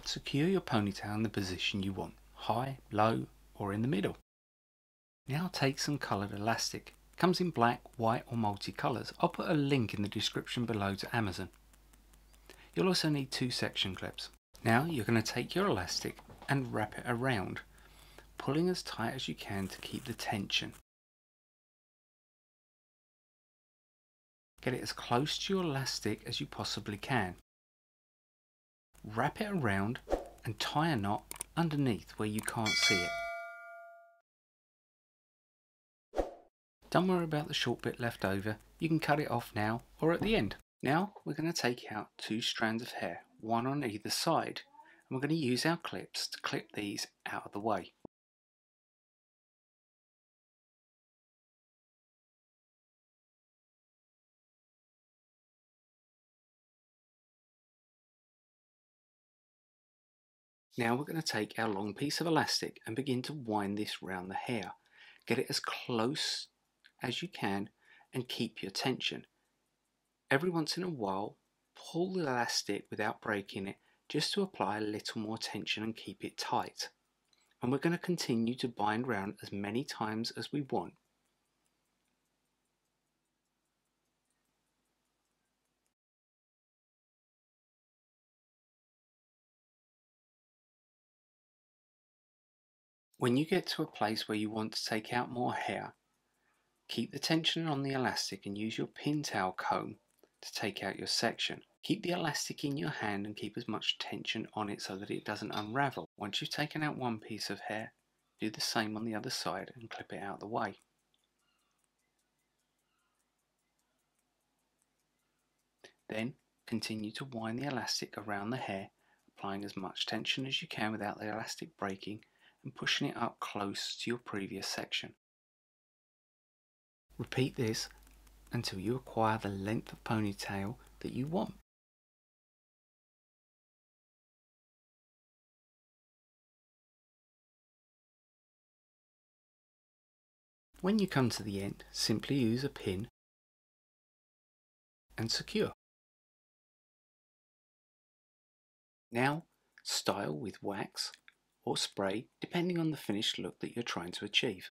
Secure your ponytail in the position you want, high, low or in the middle. Now take some coloured elastic. It comes in black, white or multicolours. I'll put a link in the description below to Amazon. You'll also need 2 section clips. Now you're going to take your elastic and wrap it around, pulling as tight as you can to keep the tension. Get it as close to your elastic as you possibly can. Wrap it around and tie a knot underneath where you can't see it. Don't worry about the short bit left over, you can cut it off now or at the end. Now we're going to take out 2 strands of hair, one on either side, and we're going to use our clips to clip these out of the way. Now we're going to take our long piece of elastic and begin to wind this round the hair. Get it as close as you can and keep your tension. Every once in a while, pull the elastic without breaking it just to apply a little more tension and keep it tight. And we're going to continue to bind round as many times as we want. When you get to a place where you want to take out more hair, keep the tension on the elastic and use your pintail comb to take out your section. Keep the elastic in your hand and keep as much tension on it so that it doesn't unravel. Once you've taken out one piece of hair, do the same on the other side and clip it out of the way. Then continue to wind the elastic around the hair, applying as much tension as you can without the elastic breaking and pushing it up close to your previous section. Repeat this until you acquire the length of ponytail that you want. When you come to the end, simply use a pin and secure. Now style with wax or spray depending on the finished look that you're trying to achieve.